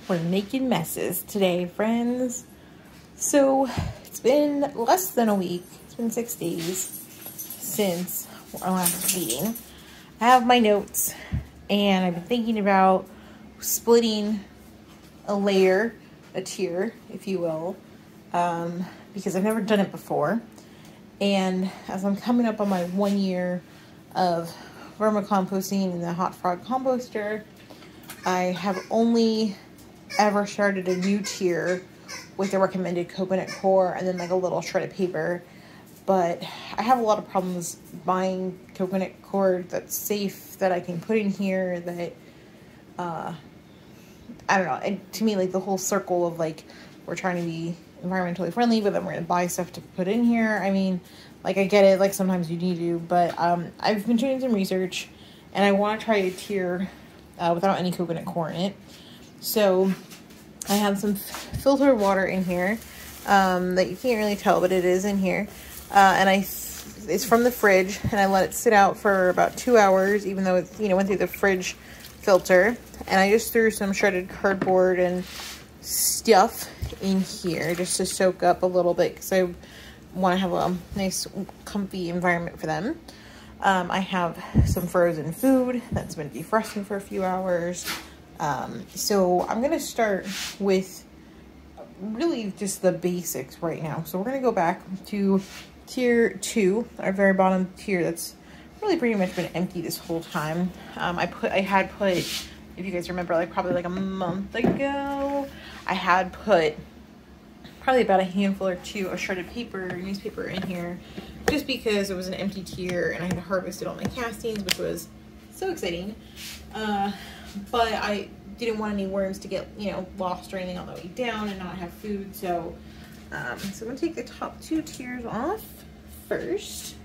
We're making messes today, friends. So it's been less than a week. It's been 6 days since our last meeting. I have my notes and I've been thinking about splitting a tier, if you will, because I've never done it before. And as I'm coming up on my 1 year of vermicomposting in the hot frog composter, I have only ever started a new tier with the recommended coconut core and then like a little shredded paper. But I have a lot of problems buying coconut core that's safe, that I can put in here, that I don't know. And to me, like, the whole circle of like, we're trying to be environmentally friendly, but then we're gonna buy stuff to put in here. I mean, like, I get it, like sometimes you need to, but I've been doing some research and I want to try a tier without any coconut core in it. So I have some filtered water in here that you can't really tell, but it is in here. And it's from the fridge, and I let it sit out for about 2 hours, even though it, went through the fridge filter. And I just threw some shredded cardboard and stuff in here just to soak up a little bit, because I want to have a nice, comfy environment for them. I have some frozen food that's been defrosting for a few hours. So I'm going to start with really just the basics right now. So we're going to go back to tier 2, our very bottom tier that's really pretty much been empty this whole time. I had put, if you guys remember, like probably like a month ago, I had put probably about a handful or two of shredded paper, newspaper in here, just because it was an empty tier and I had harvested all my castings, which was so exciting. But I didn't want any worms to get, lost or anything on the way down and not have food. So, so I'm gonna take the top 2 tiers off first.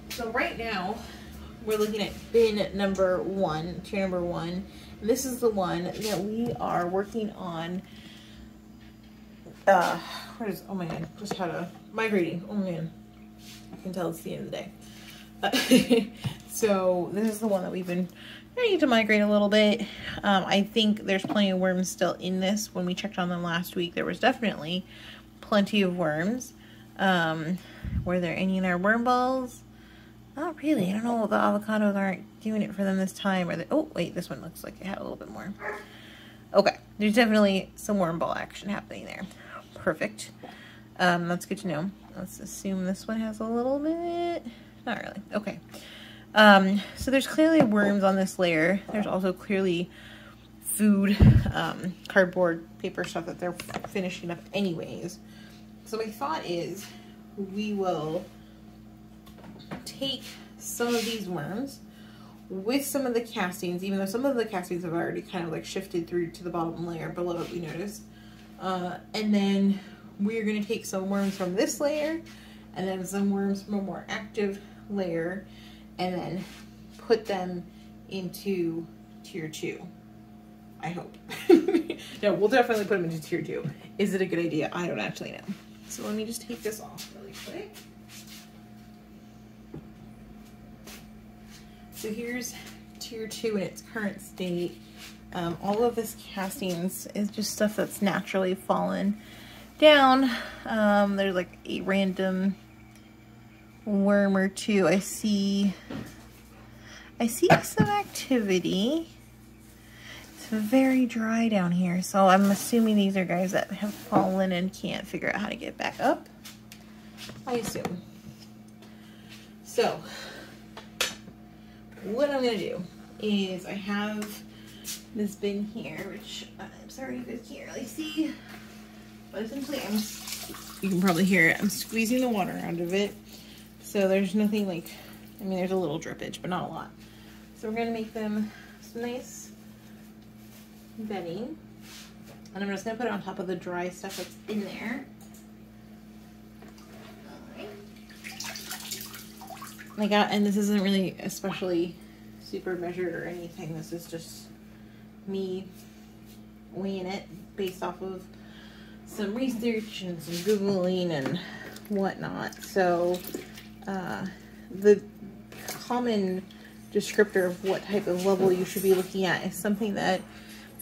So right now we're looking at bin number 1, tier number 1. And this is the one that we are working on. Oh man, just had a migrating. Oh man, I can tell it's the end of the day. So this is the one that we've been ready to migrate a little bit. I think there's plenty of worms still in this. When we checked on them last week, there was definitely plenty of worms. Were there any in our worm balls? Not really. I don't know. The avocados aren't doing it for them this time. Oh, wait, this one looks like it had a little bit more. Okay, there's definitely some worm ball action happening there. Perfect. That's good to know. Let's assume this one has a little bit. Not really. Okay. So there's clearly worms on this layer. There's also clearly food, cardboard, paper stuff that they're finishing up anyways. So my thought is we will take some of these worms with some of the castings, even though some of the castings have already kind of like shifted through to the bottom layer below it, we noticed. And then we're going to take some worms from this layer and then some worms from a more active layer and then put them into tier 2. I hope. No, we'll definitely put them into tier 2. Is it a good idea? I don't actually know. So let me just take this off really quick. So here's tier 2 in its current state. All of this castings is just stuff that's naturally fallen down. There's like a random worm or two. I see some activity. It's very dry down here, so I'm assuming these are guys that have fallen and can't figure out how to get back up. I assume. So what I'm gonna do is I have this bin here, which I'm sorry you guys can't really see, but essentially you can probably hear it. I'm squeezing the water out of it. So there's nothing like, there's a little drippage, but not a lot. So we're gonna make them some nice bedding. And I'm just gonna put it on top of the dry stuff that's in there. And this isn't really especially super measured or anything. This is just me weighing it based off of some research and some Googling and whatnot. So the common descriptor of what type of level you should be looking at. It's something that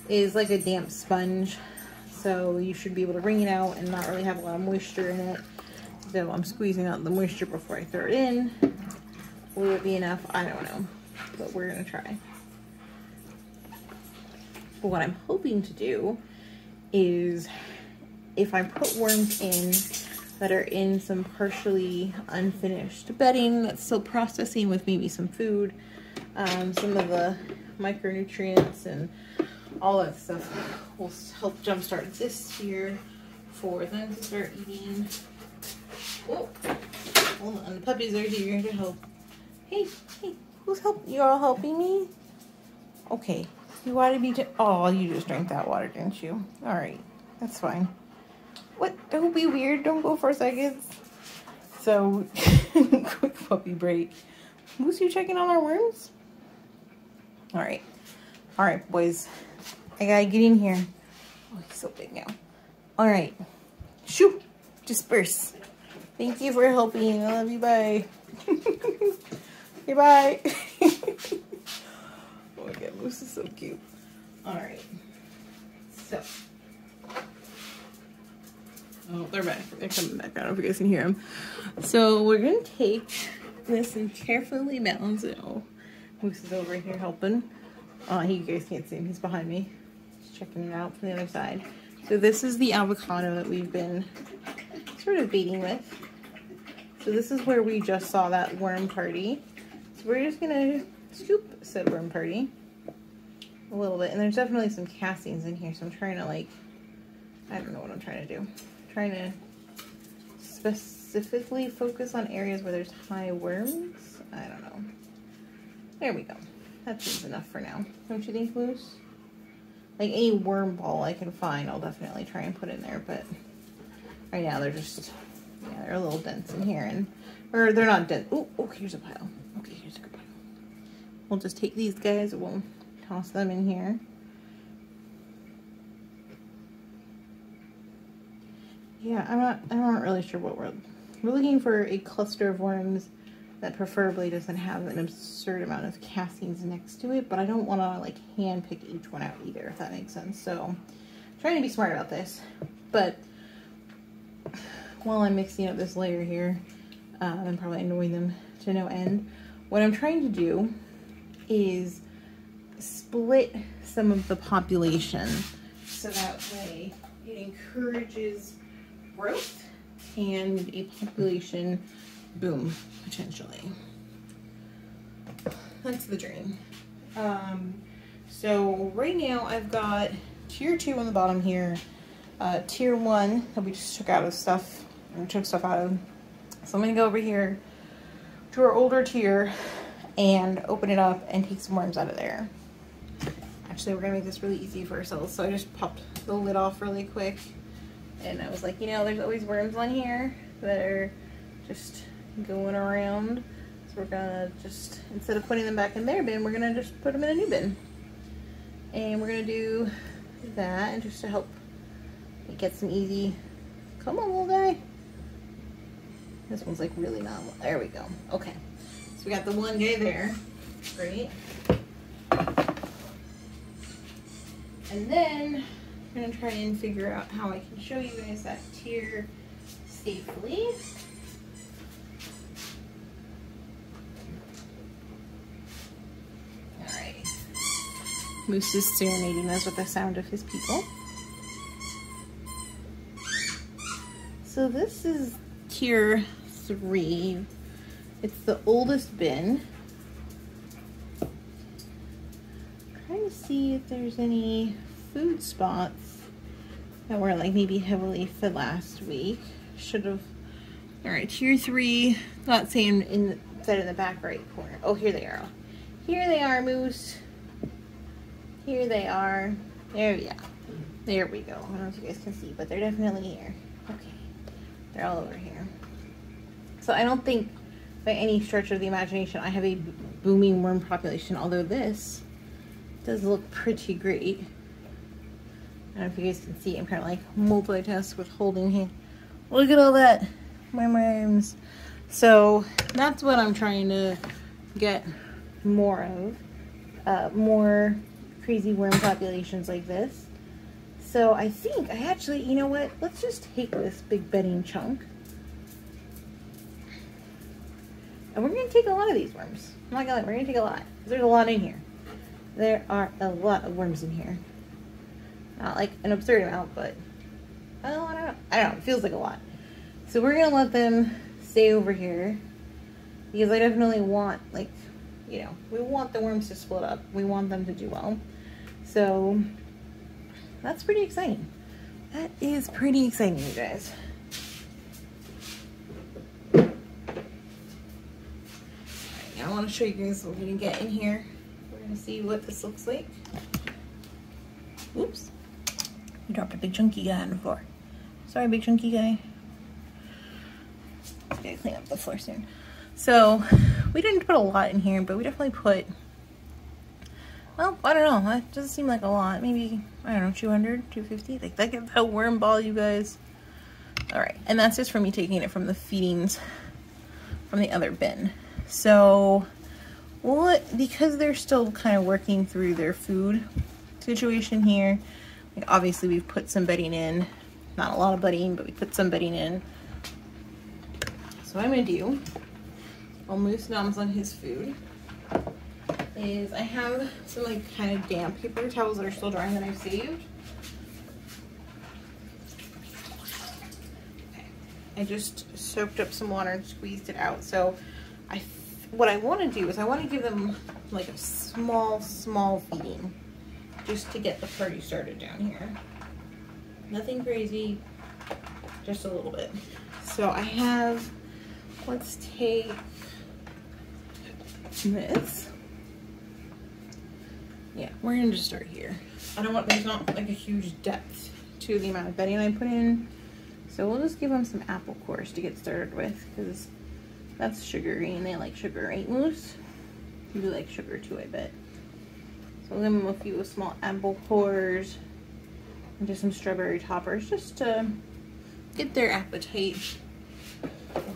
is like a damp sponge. So you should be able to wring it out and not really have a lot of moisture in it. So I'm squeezing out the moisture before I throw it in. Will it be enough? I don't know, but we're gonna try. But what I'm hoping to do is, if I put worms in that are in some partially unfinished bedding that's still processing with maybe some food, some of the micronutrients and all that stuff will help jumpstart this here for them to start eating. Oh, hold on, the puppies are here to help. Hey, who's helping? You all helping me? Okay, you want to be? Oh, you just drank that water, didn't you? All right, that's fine. What? Don't be weird. Don't go for seconds. So, quick puppy break. Moose, you checking on our worms? All right, boys. I gotta get in here. Oh, he's so big now. All right, shoo, disperse. Thank you for helping. I love you. Bye. Okay, bye. Oh my God, Moose is so cute. All right, so. Oh, they're back. They're coming back. I don't know if you guys can hear them. So we're going to take this and carefully balance it. Oh, Moose is over here helping. You guys can't see him. He's behind me. Just checking it out from the other side. So this is the avocado that we've been sort of baiting with. So this is where we just saw that worm party. So we're just going to scoop said worm party a little bit. And there's definitely some castings in here. So I'm trying to, like, I don't know what I'm trying to do. Trying to specifically focus on areas where there's high worms. I don't know. There we go. That seems enough for now. Don't you think, Moose? Like any worm ball I can find, I'll definitely try and put in there. But right now they're just, yeah, they're a little dense in here, or they're not dense. Oh, here's a pile. Okay, here's a good pile. We'll just take these guys. We'll toss them in here. Yeah, I'm not really sure what we're looking for. A cluster of worms that preferably doesn't have an absurd amount of castings next to it, but I don't want to like hand pick each one out either, if that makes sense. So I'm trying to be smart about this. But while I'm mixing up this layer here, I'm probably annoying them to no end. What I'm trying to do is split some of the population so that way it encourages growth and a population boom, potentially. That's the dream. So right now I've got tier 2 on the bottom here, tier 1 that we just took out of stuff, or took stuff out of. So I'm gonna go over here to our older tier and open it up and take some worms out of there. Actually, we're gonna make this really easy for ourselves. So I just popped the lid off really quick. And I was like, you know, there's always worms on here that are just going around. So we're gonna just, instead of putting them back in their bin, we're gonna just put them in a new bin. And we're gonna do that, and just to help it get some easy, come on little guy. This one's like really not, there we go. Okay, so we got the one guy there, great. And then I'm gonna try and figure out how I can show you guys that tier safely. Alright. Moose is serenading us with the sound of his people. So this is tier 3. It's the oldest bin. Trying to see if there's any food spots that were like maybe heavily fed last week. Should have. All right, tier 3. Not saying fed in the back right corner. Oh, here they are. Here they are, Moose. Here they are. There we go. There we go. I don't know if you guys can see, but they're definitely here. Okay, they're all over here. So I don't think by any stretch of the imagination I have a booming worm population, although this does look pretty great. I don't know if you guys can see, I'm kind of like multitask with holding here. Look at all that, my worms. So that's what I'm trying to get more of, more crazy worm populations like this. So I think I actually, you know what, let's just take this big bedding chunk. And we're going to take a lot of these worms. Oh my god, we're going to take a lot. There's a lot in here. There are a lot of worms in here. Not like an absurd amount, but I don't know. It feels like a lot. So we're going to let them stay over here. Because I definitely want, like, you know, we want the worms to split up. We want them to do well. So that's pretty exciting. That is pretty exciting, you guys. I want to show you guys what we're going to get in here. We're going to see what this looks like. Oops. You dropped a big chunky guy on the floor. Sorry, big chunky guy. I gotta clean up the floor soon. So, we didn't put a lot in here, but we definitely put, well, I don't know. That doesn't seem like a lot. Maybe, I don't know, 200, 250? Like, that worm ball, you guys. Alright, and that's just for me taking it from the feedings from the other bin. So, because they're still kind of working through their food situation here, like obviously we've put some bedding in. Not a lot of bedding, but we put some bedding in. So what I'm going to do, while Moose noms on his food, is I have some like kind of damp paper towels that are still drying that I've saved. Okay. I just soaked up some water and squeezed it out. So what I want to do is I want to give them like a small feeding just to get the party started down here. Nothing crazy, just a little bit. So I have, let's take this. Yeah, we're gonna just start here. There's not like a huge depth to the amount of bedding I put in. So we'll just give them some apple cores to get started with, because that's sugary and they like sugar, right, Moose? You do like sugar too, I bet. So we'll give them a few small apple cores and just some strawberry toppers just to get their appetite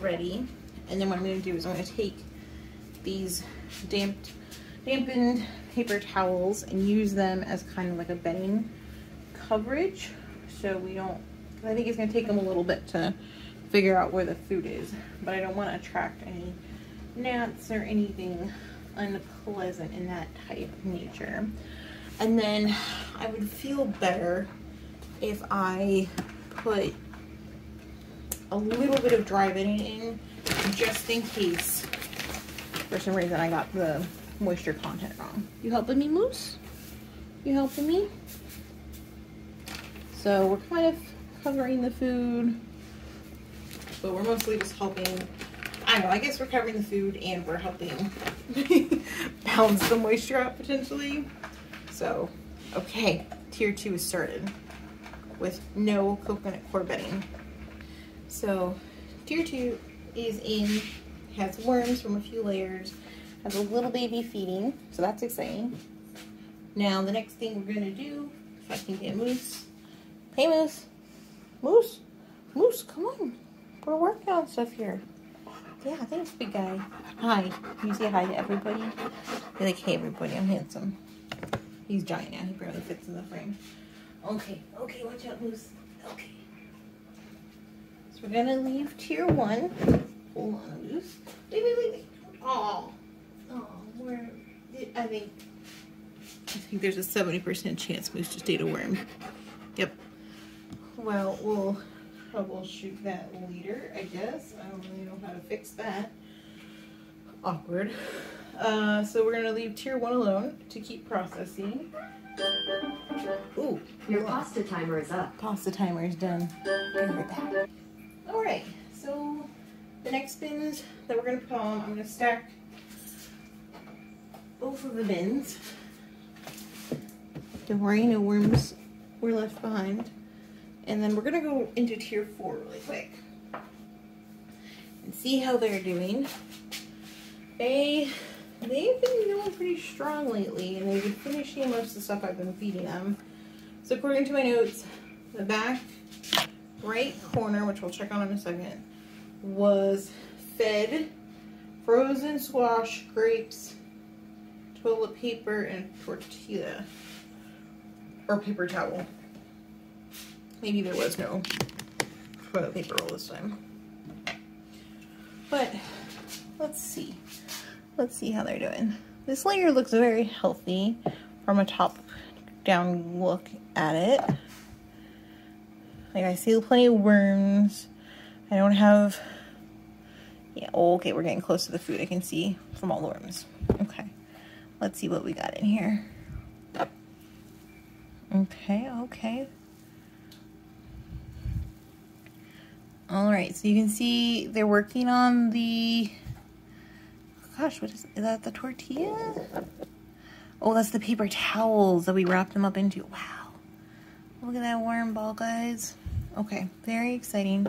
ready. And then what I'm going to do is I'm going to take these dampened paper towels and use them as kind of like a bedding coverage, so we don't, I think it's going to take them a little bit to figure out where the food is, but I don't want to attract any gnats or anything unpleasant in that type of nature. And then I would feel better if I put a little bit of dry bedding in, just in case for some reason I got the moisture content wrong. You helping me, Moose? You helping me? So we're kind of covering the food, but we're mostly just helping. I don't know, I guess we're covering the food and we're helping balance the moisture out potentially. So, okay, tier 2 is started with no coconut core bedding. So, tier 2 is in, has worms from a few layers, has a little baby feeding, so that's exciting. Now, the next thing we're gonna do, if I can get Moose. Hey, Moose. Moose. Moose, come on. We're working on stuff here. Yeah, thanks, big guy. Hi. Can you say hi to everybody? Be like, hey, everybody, I'm handsome. He's giant now. He barely fits in the frame. Okay. Okay, watch out, Moose. Okay. So we're going to leave tier 1. Hold on, Moose. Wait. Oh. Oh, I think there's a 70% chance Moose just ate a worm. Yep. Well, we'll troubleshoot that later, I guess. I don't really know how to fix that. Awkward. So we're gonna leave tier 1 alone to keep processing. Ooh, your pasta timer is up. Pasta timer is done. Be right back. Alright, so the next bins that we're gonna put on, I'm gonna stack both of the bins. Don't worry, no worms were left behind. And then we're gonna go into tier 4 really quick and see how they're doing. They've been doing pretty strong lately, and they've been finishing most of the stuff I've been feeding them. So according to my notes, the back right corner, which we'll check on in a second, was fed frozen squash, grapes, toilet paper and tortilla. Or paper towel. Maybe there was no toilet paper roll this time. But let's see. Let's see how they're doing. This layer looks very healthy from a top down look at it. Like I see plenty of worms. I don't have, yeah, oh, okay, we're getting close to the food. I can see from all the worms. Okay, let's see what we got in here. Okay, okay. All right, so you can see they're working on the, gosh, what is that the tortilla? Oh, that's the paper towels that we wrapped them up into. Wow. Look at that worm ball, guys. Okay, very exciting.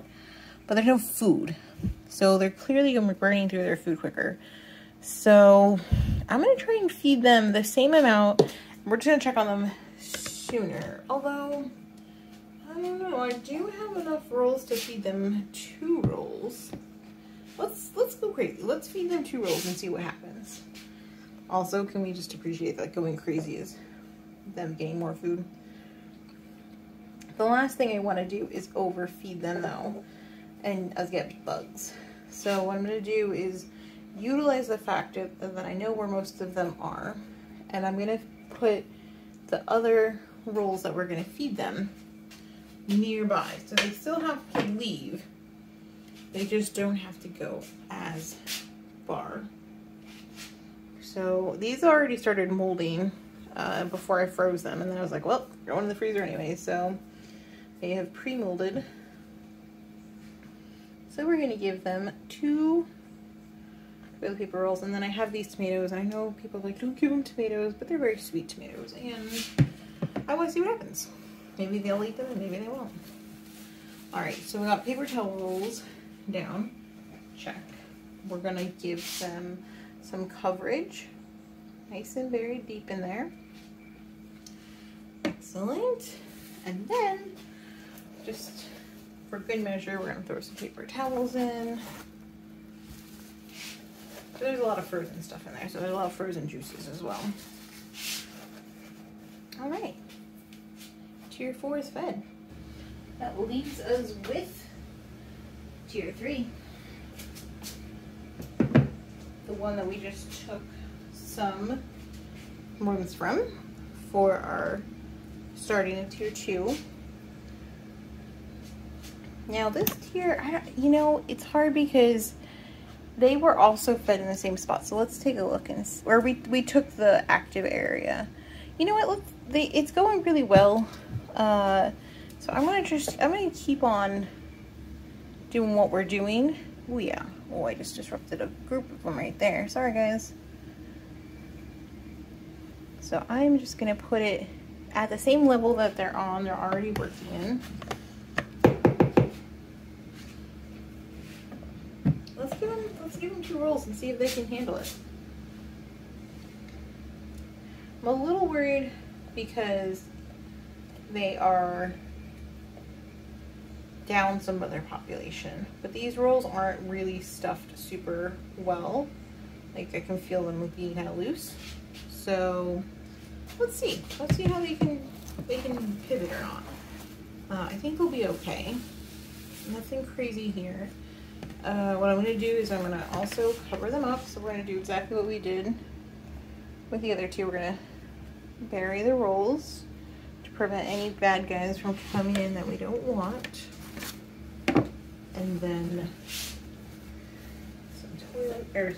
But there's no food. So they're clearly going to be burning through their food quicker. So I'm going to try and feed them the same amount. We're just going to check on them sooner. Although, I don't know. I do have enough rolls to feed them 2 rolls. Let's go crazy. Let's feed them 2 rolls and see what happens. Also, can we just appreciate that going crazy is them getting more food? The last thing I want to do is overfeed them though and us get bugs. So what I'm going to do is utilize the fact that I know where most of them are, and I'm going to put the other rolls that we're going to feed them nearby. So they still have to leave. They just don't have to go as far. So these already started molding before I froze them, and then I was like, well, they're going in the freezer anyway, so they have pre-molded. So we're going to give them 2 toilet paper rolls, and then I have these tomatoes. I know people are like, don't give them tomatoes, but they're very sweet tomatoes, and I want to see what happens. Maybe they'll eat them, and maybe they won't. Alright, so we got paper towel rolls down. Check. We're going to give them some coverage, nice and very deep in there. Excellent. And then, just for good measure, we're going to throw some paper towels in. So there's a lot of frozen stuff in there, so there's a lot of frozen juices as well. All right, tier 4 is fed. That leaves us with tier 3. The one that we just took some worms from for our starting in tier 2. Now this tier, you know, it's hard because they were also fed in the same spot. So let's take a look and see, or we took the active area. You know what? It's going really well. So I'm gonna keep on doing what we're doing. Oh yeah. Oh, I just disrupted a group of them right there. Sorry, guys. So I'm just going to put it at the same level that they're on. They're already working in. Let's give them 2 rolls and see if they can handle it. I'm a little worried because they are down some of their population, but these rolls aren't really stuffed super well. Like I can feel them being kind of loose. So let's see how they can pivot or not. I think we'll be okay. Nothing crazy here. What I'm going to do is I'm going to also cover them up. So we're going to do exactly what we did with the other 2. We're going to bury the rolls to prevent any bad guys from coming in that we don't want. And then some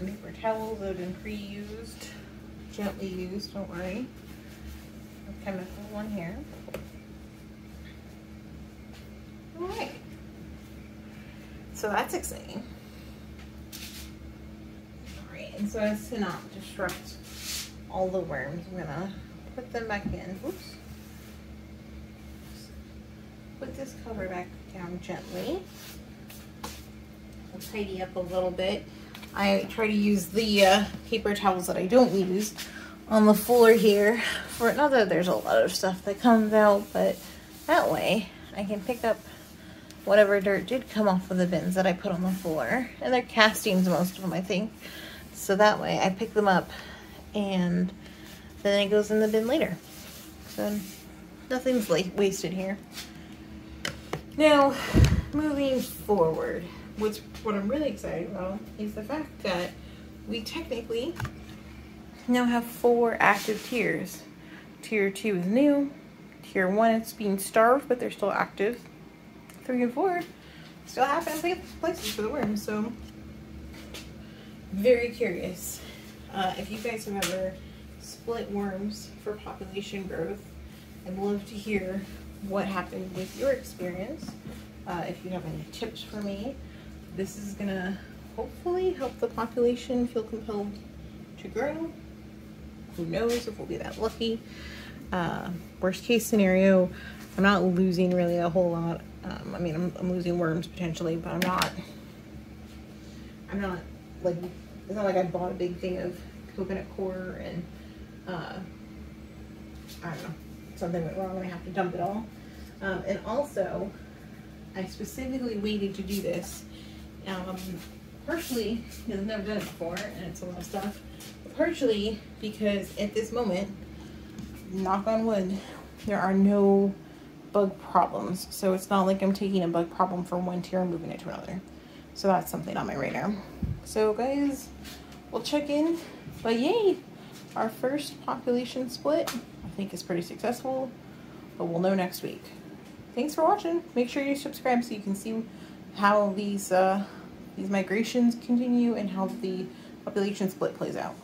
some paper towels that have been pre-used, gently used, don't worry. A chemical one here. Alright. So that's exciting. Alright, and so as to not disrupt all the worms, I'm gonna put them back in. Oops. Put this cover back down gently. I'll tidy up a little bit. I try to use the paper towels that I don't use on the floor here. For not that there's a lot of stuff that comes out, but that way I can pick up whatever dirt did come off of the bins that I put on the floor. And they're castings, most of them, I think. So that way I pick them up and then it goes in the bin later. So nothing's like wasted here. Now, moving forward, what I'm really excited about is the fact that we technically now have 4 active tiers. Tier 2 is new. Tier 1 it's being starved, but they're still active. 3 and 4 still have places for the worms, so very curious. If you guys have ever split worms for population growth, I'd love to hear what happened with your experience. If you have any tips for me, this is gonna hopefully help the population feel compelled to grow. Who knows if we'll be that lucky. Worst case scenario, I'm not losing really a whole lot. I mean, I'm losing worms potentially, but I'm not like, it's not like I bought a big thing of coconut coir and I don't know, something went wrong and I have to dump it all. And also, I specifically waited to do this, partially because I've never done it before and it's a lot of stuff, but partially because at this moment, knock on wood, there are no bug problems. So it's not like I'm taking a bug problem from one tier and moving it to another. So that's something on my radar. So guys, we'll check in, but yay, our first population split I think is pretty successful, but we'll know next week. Thanks for watching. Make sure you subscribe so you can see how these migrations continue and how the population split plays out.